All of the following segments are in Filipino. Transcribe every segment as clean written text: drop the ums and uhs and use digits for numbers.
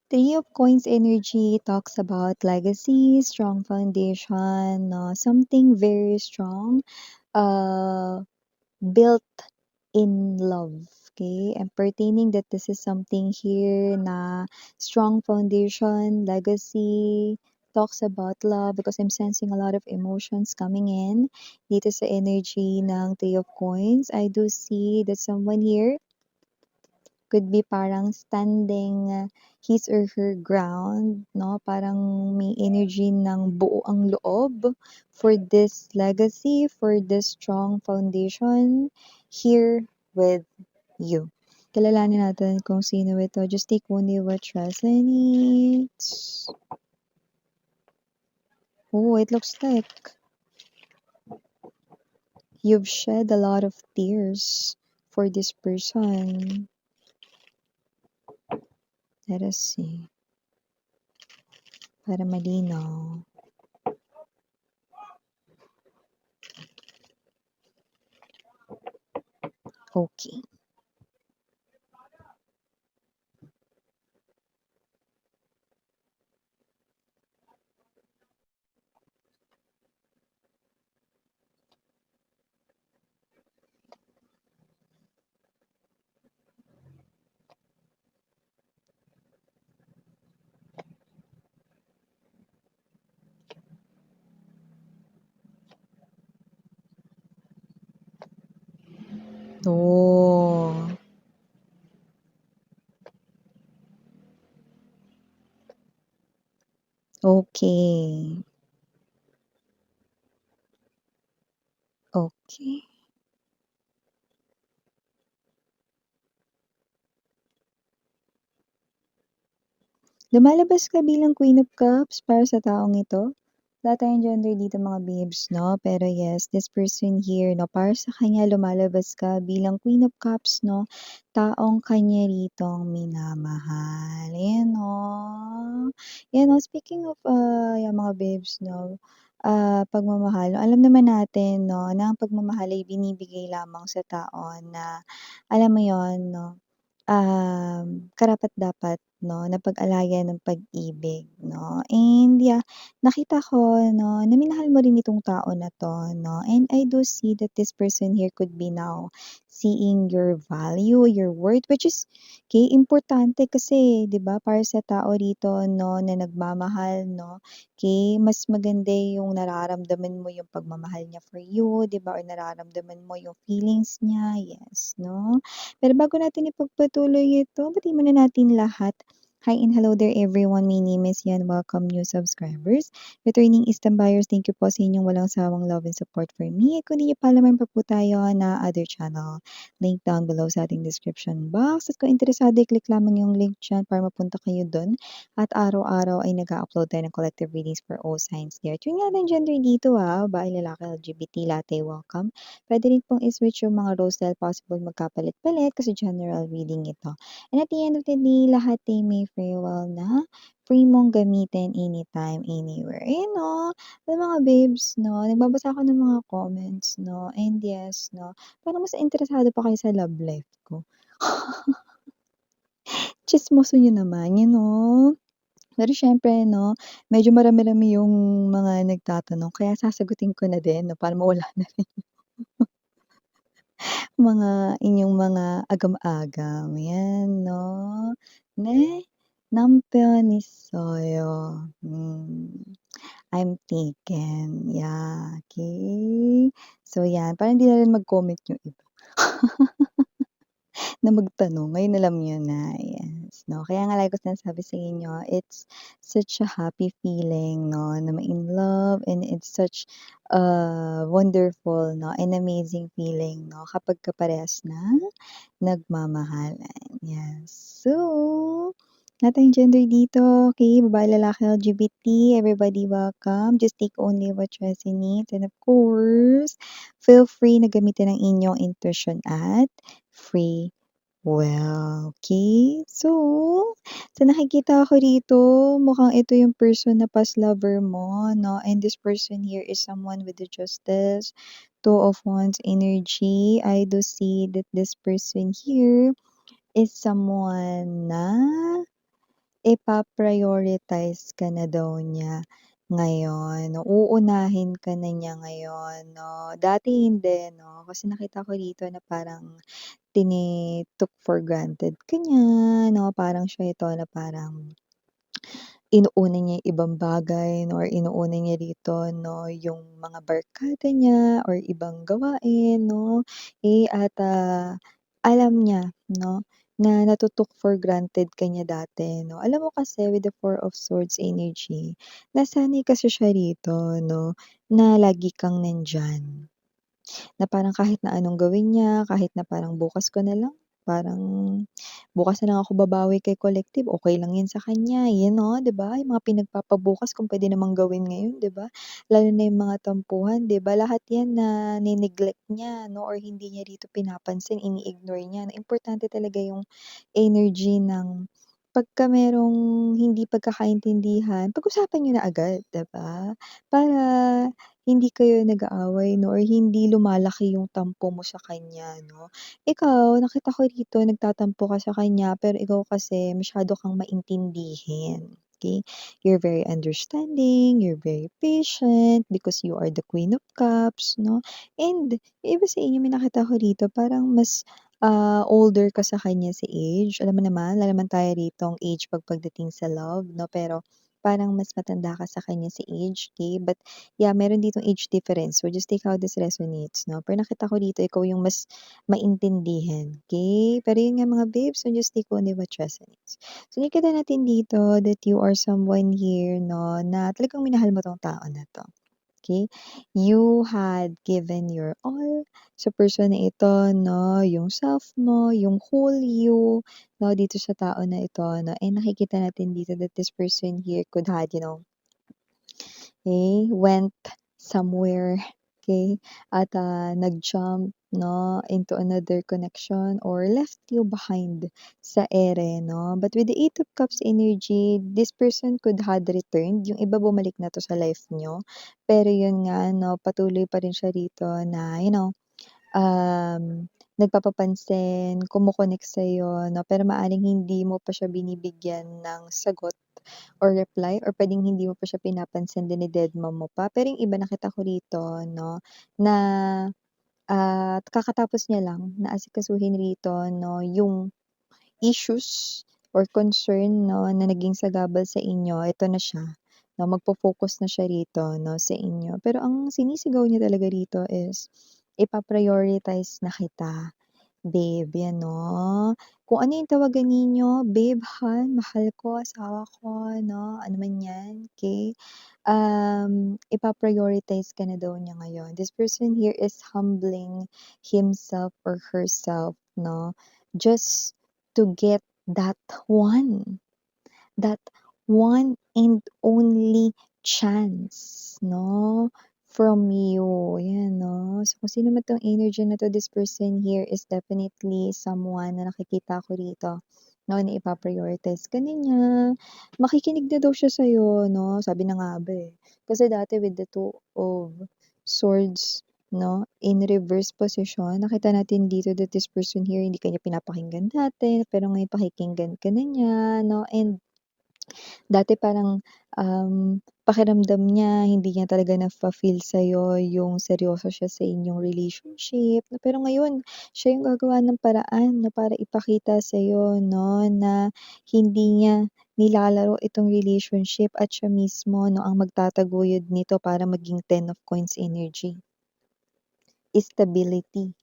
Three of Coins energy talks about legacy, strong foundation, something very strong, uh, built in love. Okay, and pertaining that this is something here na strong foundation, legacy, talks about love because I'm sensing a lot of emotions coming in dito sa energy ng Three of Coins. I do see that someone here could be parang standing his or her ground, no? Parang may energy ng buo ang loob for this legacy, for this strong foundation here with you. Kilalanin natin kung sino ito. Just take only what resonates. Oh, it looks like you've shed a lot of tears for this person. Let us see. Para malinaw. Okay. Oh, okay. Okay. Lumalabas ka bilang Queen of Cups para sa taong ito. Wala tayong gender dito mga babes, no? Pero yes, this person here, no, para sa kanya lumalabas ka bilang Queen of Cups, no? Taong kanya ritong minamahal. Ayan, no? Yan, no? Speaking of, yung mga babes, no? Pagmamahal. Alam naman natin, no, na ang pagmamahal ay binibigay lamang sa tao na, alam mo yon, no? Karapat-dapat 'no, na pag-alayan ng pag-ibig 'no. And yeah, nakita ko 'no, na minahal mo rin itong tao na 'to 'no, and I do see that this person here could be now seeing your value, your worth, which is okay, importante kasi 'di ba, para sa tao rito 'no, na nagmamahal 'no, okay, mas maganda yung nararamdaman mo yung pagmamahal niya for you 'di ba, or nararamdaman mo yung feelings niya, yes 'no. Pero bago natin ipagpatuloy ito, batiin muna natin lahat. Hi and hello there everyone. My name is Yan. Welcome new subscribers. Returning Eastern buyers, thank you po sa inyong walang sawang love and support for me. At kung hindi niyo pa alam, pa po tayo na other channel. Link down below sa ating description box. At kung interesado, i-click lamang yung link dyan para mapunta kayo dun. At araw-araw ay nag-upload tayo ng collective readings for all signs there. Yun nga ng gender dito babae, lalaki, LGBT, latte, welcome. Puwede rin pong i-switch yung mga roles dahil possible magkapalit-palit kasi general reading ito. And at the end of the day, lahat ay may free will na free mong gamitin anytime, anywhere. Ayun 'no, yung mga babes 'no, nagbabasa ako ng mga comments 'no, and yes 'no, parang mas interesado pa kayo sa love life ko. Tsismoso niyo naman, you know? Pero siyempre 'no, medyo marami-rami yung mga nagtatanong kaya sasagutin ko na din 'no, para mawala na mga inyong mga agam-agam, 'yan 'no. Ne 남편이 있어요. I'm taken, yeah, okey. So 'yan, parang hindi na rin mag-comment yung iba na magtanong, ngayon alam niyo na, yes 'no. Kaya nga lagi ko sinasabi sa inyo, it's such a happy feeling 'no, na ma-in love and it's such a wonderful 'no, and amazing feeling 'no, kapagka parehas na nagmamahalan, yes. So, lahat tayong gender dito, okey, babae, lalaki, LGBT, everybody welcome. Just take only what resonates and of course, feel free na gamitin ang inyong intuition at free will, okey? So, sa nakikita ko rito, mukhang ito yung person na past lover mo 'no, and this person here is someone with the justice, Two of Wands energy. I do see that this person here is someone na ipa-prioritize ka na daw niya ngayon, uunahin ka na niya ngayon 'no. Dati hindi 'no, kasi nakita ko dito na parang took for granted ka niya 'no, parang siya ito na parang inuuna niya yung ibang bagay 'no or inuuna niya dito 'no, yung mga barkada niya or ibang gawain 'no. At, alam niya 'no, na for granted ka niya dati 'no. Alam mo kasi with the Four of Swords energy, nasanay kasi siya rito 'no, na lagi kang nandiyan. Na parang kahit na anong gawin niya, kahit na parang bukas ko na lang, parang bukas na lang ako babawi kay collective, okey lang 'yun sa kanya, 'di ba? Yung mga pinagpapabukas kung puwede namang gawin ngayon, 'di ba? Lalo na yung mga tampuhan, 'di ba? Lahat 'yan ni-neglect niya 'no or hindi niya dito pinapansin, ini-ignore niya na importante talaga yung energy ng pagka merong hindi pagkakaintindihan, pag-usapan niyo na agad, 'di ba? Para hindi kayo nag-aaway 'no or hindi lumalaki yung tampo mo sa kanya 'no. Ikaw nakita ko dito nagtatampo ka sa kanya pero ikaw kasi masyado kang maintindihin, okey? You're very understanding, you're very patient because you are the Queen of Cups 'no. And yung iba sa inyo may nakita ko dito parang mas older ka sa kanya sa age. Alam mo naman, wala naman tayo ritong age pagdating sa love 'no, pero parang mas matanda ka sa kanya sa age, okey? But yeah, meron ditong age difference, so just take how this resonates 'no. Pero nakita ko dito ikaw yung mas maintindihan, okey? Pero yun nga mga babes, so just take only what resonates. So nakikita natin dito that you are someone here 'no, na talagang minahal mo 'tong tao na 'to. Okay, you had given your all sa person na ito 'no, yung self mo, yung whole you 'no, dito sa tao na ito 'no, and nakikita natin dito that this person here could had, went somewhere, okay, at, nag-jump 'no, into another connection or left you behind sa ere 'no. But with the Eight of Cups energy, this person could had returned, yung iba bumalik na 'to sa life niyo. Pero yun nga 'no, patuloy pa rin siya rito na, nagpapapansin, kumo-connect sa'yo 'no, pero maaaring hindi mo pa siya binibigyan ng sagot or reply or puwedeng hindi mo pa siya pinapansin, dinededma mo pa. Pero yung iba nakita ko rito 'no, na, kakatapos niya lang na asikasuhin rito 'no, yung issues or concern 'no, na naging sagabal sa inyo, ito na siya 'no, magfo-focus na siya rito 'no, sa inyo. Pero ang sinisigaw niya talaga rito is, ipa-prioritize na kita. Babe, 'yan 'no. Kung ano yung tawagan ninyo, babe, han, mahal ko, asawa ko 'no, ano man 'yan, okey? Ipa-prioritize ka na daw niya ngayon. This person here is humbling himself or herself 'no, just to get that one. That one and only chance 'no, from you, 'yan 'no. So, kung sino man 'tong energy na 'to, this person here is definitely someone na nakikita ko rito 'no, na ipa-prioritize ka na niya. Makikinig na daw siya sa'yo 'no, sabi na nga ba, eh. Kasi dati with the Two of Swords 'no, in reverse position, nakita natin dito that this person here hindi ka niya pinapakinggan dati, pero ngayon pakikinggan ka na niya 'no, and dati parang, pakiramdam niya hindi niya talaga nafa-feel sa'yo yung seryoso siya sa inyong relationship, pero ngayon siya yung gagawa ng paraan 'no, para ipakita sa'yo 'no, na hindi niya nilalaro itong relationship at siya mismo 'no, ang magtataguyod nito para maging Ten of Coins energy. Stability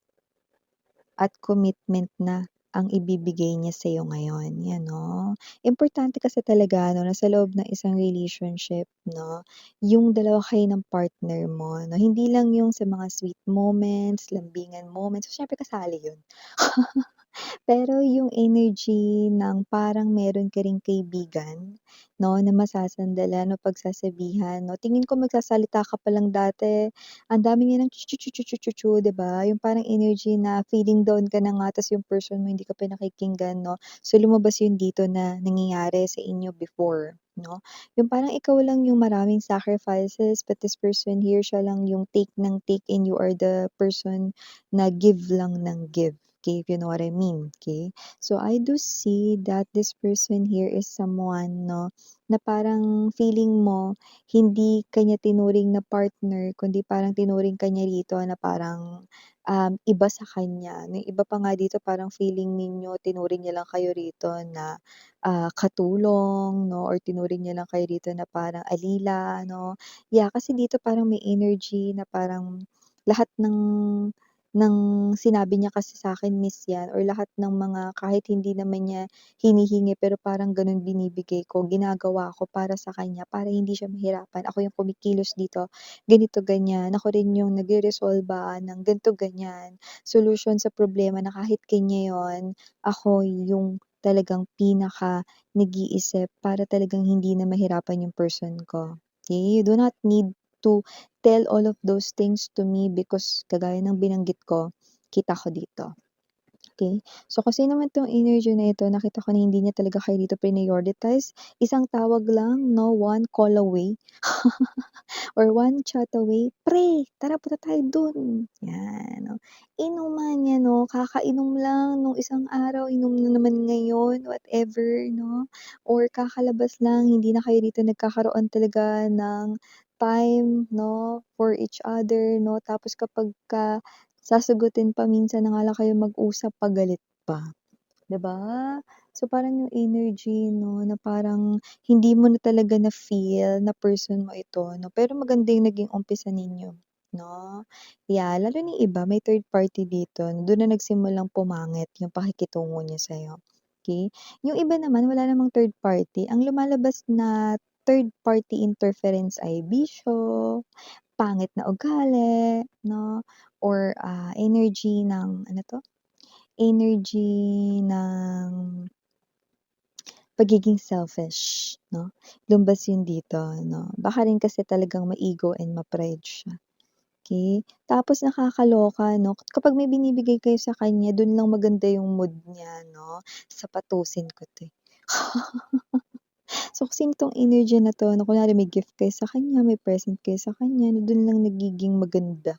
at commitment na ang ibibigay niya sa'yo ngayon, 'yan 'no. Importante kasi talaga 'no, na sa loob ng isang relationship 'no, yung dalawa kayo ng partner mo 'no, hindi lang yung sa mga sweet moments, lambingan moments, siyempre kasali yun. Pero yung energy ng parang meron ka ring kaibigan 'no, na masasandalan o pagsasabihan 'no. Tingin ko magsasalita ka pa lang dati, ang dami niya ng chu-chu-chu-chu-chu-chu, 'di ba? Yung parang energy na feeling down ka na nga ta's yung person mo hindi ka pinakikinggan 'no. So, lumabas yun dito na nangyayari sa inyo before 'no. Yung parang ikaw lang yung maraming sacrifices but this person here, siya lang yung take ng take and you are the person na give lang ng give. okay, if you know what I mean, okay? So, I do see that this person here is someone 'no, na parang feeling mo hindi ka niya tinuring na partner kundi parang tinuring ka niya rito na parang, iba sa kanya. Yung iba pa nga dito parang feeling ninyo tinuring niya lang kayo rito na, katulong 'no or tinuring niya lang kayo rito na parang alila 'no. Yeah, kasi dito parang may energy na parang lahat ng sinabi niya kasi sa'kin miss 'yan or lahat ng mga kahit hindi naman niya hinihingi pero parang gano'n binibigay ko, ginagawa ko para sa kanya, para hindi siya mahirapan. Ako yung kumikilos dito, ganito, ganyan. Ako rin yung nagreresolba ng ganito, ganyan, solusyon sa problema na kahit kanya 'yun, ako yung talagang pinaka-nag-iisip para talagang hindi na mahirapan yung person ko, okey? You do not need to tell all of those things to me because kagaya ng binanggit ko, kita ko dito, okey? So, kasi naman 'tong energy na ito nakita ko na hindi niya talaga kayo dito prioritize, isang tawag lang 'no, one call away or one chat away, "Pre, tara punta tayo dun." 'Yan, oh. Inuman 'yan 'no, kakainom lang nung isang araw, inom na naman ngayon, whatever 'no, or kakalabas lang, hindi na kayo dito nagkakaroon talaga ng time 'no, for each other 'no, tapos kapagka sasagutin pa minsan na nga lang kayo mag-usap pagalit pa. 'Di ba? So, parang yung energy 'no, na parang hindi mo na talaga na-feel na person mo ito 'no, pero maganda yung naging umpisa ninyo 'no. Yeah, lalo na yung iba may third party dito, dun na nagsimulang pumangit yung pakikitungo niya sa'yo, okey? Yung iba naman wala namang third party, ang lumalabas na third party interference ay bisyo, pangit na ugali 'no, or, energy ng ano 'to, energy ng pagiging selfish 'no, lumbas yun dito 'no. Baka rin kasi talagang ma-ego and ma-pride siya, okey. Tapos nakakaloka 'no, kapag may binibigay kayo sa kanya dun lang maganda yung mood niya 'no, sapatusin ko 'to, eh. So, kasi nitong energy na 'to na kunwari may gift kayo sa kanya, may present kayo sa kanya, na dun lang nagiging maganda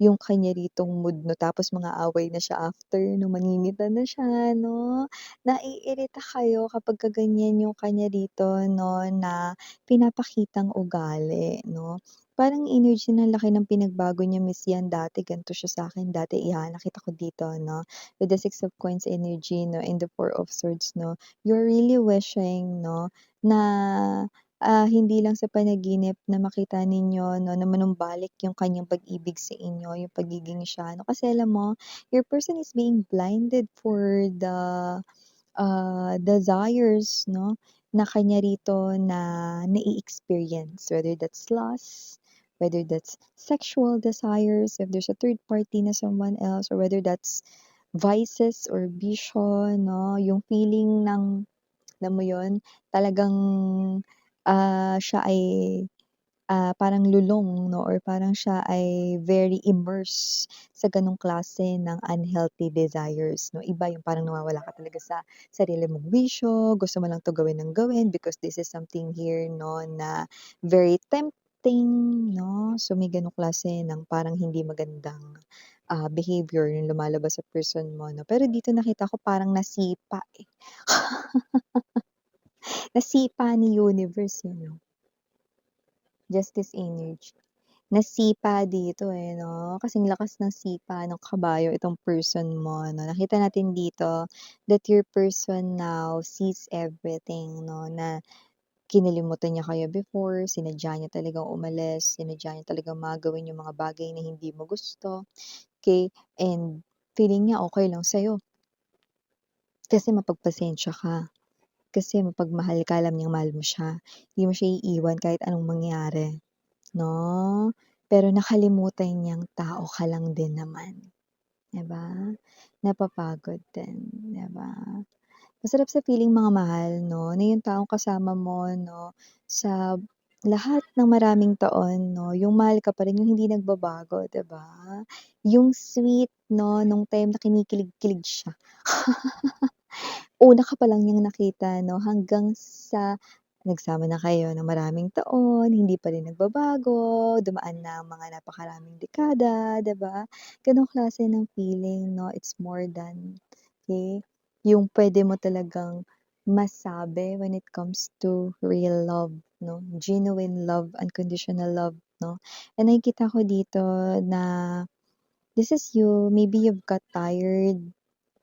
yung kanya ritong mood 'no, tapos mga away na siya after 'no, maninita na siya 'no. Naiirita kayo kapagka ganyan yung kanya rito 'no, na pinapakitang ugali 'no. Parang energy na laki ng pinagbago niya, "Miss yan dati gan'to siya sa'kin, dati yan." Nakita ko dito 'no, with the Six of Coins energy 'no, and the Four of Swords 'no. You're really wishing 'no, na, hindi lang sa panaginip na makita ninyo 'no, na manumbalik yung kanyang pag-ibig sa inyo, yung pagiging siya 'no. Kasi alam mo, your person is being blinded for the, desires 'no, na kanya rito na nai-experience, whether that's lust, whether that's sexual desires, if there's a third party na someone else, or whether that's vices or bisyo 'no, yung feeling ng alam mo yun, talagang, siya ay, parang lulong 'no or parang siya ay very immersed sa gano'ng klase ng unhealthy desires 'no. Iba yung parang nawawala ka talaga sa sarili mong wisyo, gusto mo lang 'to gawin ng gawin because this is something here 'no na very tempting 'no. So, may gano'ng klase ng parang hindi magandang, behavior yung lumalabas sa person mo 'no. Pero dito nakita ko parang nasipa, eh. Nasipa ni universe, eh, 'no, justice energy. Nasipa dito, eh, 'no, kasing lakas ng sipa ng kabayo itong person mo 'no. Nakita natin dito that your person now sees everything 'no, na kinalimutan niya kayo before, sinadya niya talagang umalis, sinadya niya talagang gawin yung mga bagay na hindi mo gusto, okey, and feeling niya okey lang sa'yo kasi mapagpasensya ka. Kasi mapagmahal ka, alam niyang mahal mo siya, hindi mo siya iiwan kahit anong mangyari, 'no? Pero nakalimutan niyang tao ka lang din naman, 'di ba? Napapagod din, 'di ba? Masarap sa feeling mga mahal 'no, na yung taong kasama mo 'no, sa lahat ng maraming taon 'no, yung mahal ka pa rin, yung hindi nagbabago, 'di ba? Yung sweet 'no, nung time na kinikilig-kilig siya. Una ka pa lang niyang nakita 'no, hanggang sa nagsama na kayo ng maraming taon, hindi pa rin nagbabago, dumaan na ang mga napakaraming dekada, 'di ba? Gano'ng klase ng feeling 'no, it's more than, okey, yung puwede mo talagang masabi when it comes to real love 'no, genuine love, unconditional love 'no. And nakikita ko dito na this is you, maybe you've got tired,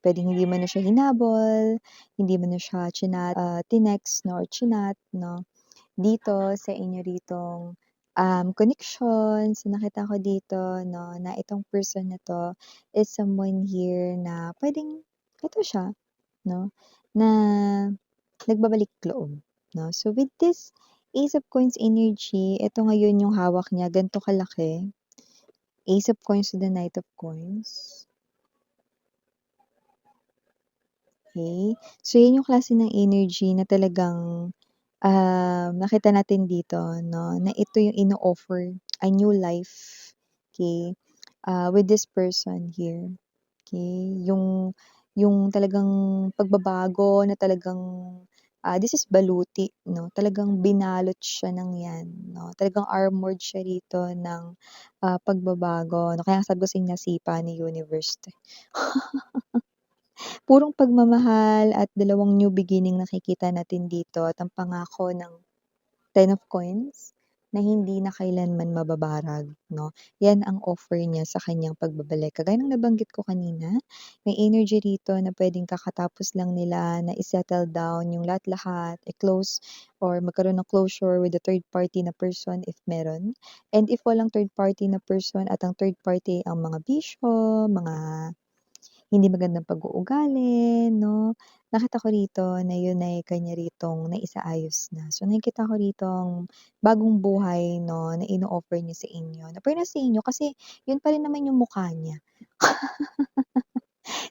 puwedeng hindi mo na siya hinabol, hindi mo na siya tinext 'no or chinat 'no. Dito sa inyo ritong, connection, so nakita ko dito 'no na itong person na 'to is someone here na puwedeng ito siya 'no, na nagbabalik-loob 'no. So with this Ace of Coins energy, ito ngayon yung hawak niya, ganito kalaki. Ace of Coins to the Knight of Coins, okey. So yan yung klase ng energy na talagang, nakita natin dito 'no, na ito yung ino-offer, a new life, okey, with this person here, okey. Yung talagang pagbabago na talagang, this is baluti 'no, talagang binalot siya ng 'yan 'no, talagang armored siya rito ng, pagbabago 'no, kaya nga sabi ko sa inyo nasipa ni universe 'to, eh. Purong pagmamahal at dalawang new beginning nakikita natin dito at ang pangako ng Ten of Coins na hindi na kailanman mababarag 'no. 'Yan ang offer niya sa kaniyang pagbabalik. Kagaya ng nabanggit ko kanina, may energy rito na puwedeng kakatapos lang nila na i-settle down yung lahat-lahat, i-close or magkaroon ng closure with the third party na person if meron. And if walang third party na person at ang third party ang mga bisyo, mga hindi magandang pag-uugali 'no. Nakita ko rito na yun ay kanya ritong naisaayos na. So, nakikita ko ritong bagong buhay 'no, na ino-offer niya sa inyo, na pero nasa inyo kasi yun pa rin naman yung mukha niya.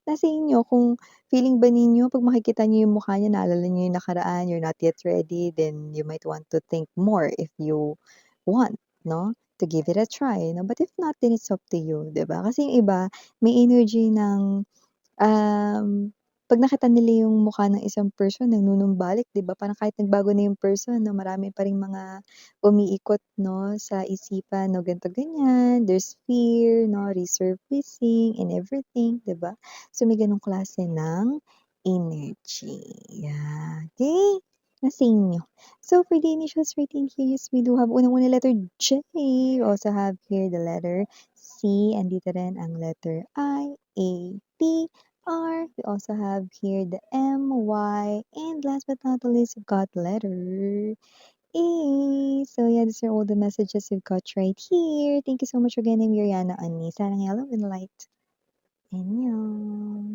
Nasa inyo kung feeling ba ninyo 'pag makikita niyo yung mukha niya naalala niyo yung nakaraan, you're not yet ready, then you might want to think more if you want 'no, to give it a try 'no. But if not, then it's up to you, 'di ba? Kasi yung iba may energy ng, 'pag nakita nila yung mukha ng isang person nagnunumbalik, 'di ba? Parang kahit nagbago na yung person 'no, marami pa ring mga umiikot 'no, sa isipan 'no, ganito, ganyan. There's fear 'no, resurfacing and everything, 'di ba? So, may gano'ng klase ng energy, yeah, okey? Nasa inyo. So, for the initials reading here is we do have unang-una letter J, we also have here the letter C, andito rin ang letter I, A, T, R. We also have here the M, Y, and last but not the least, we've got letter A. So yeah, these are all the messages we've got right here. Thank you so much again, I'm Yuriana Ani. Sarang yellow and light. Annyeong.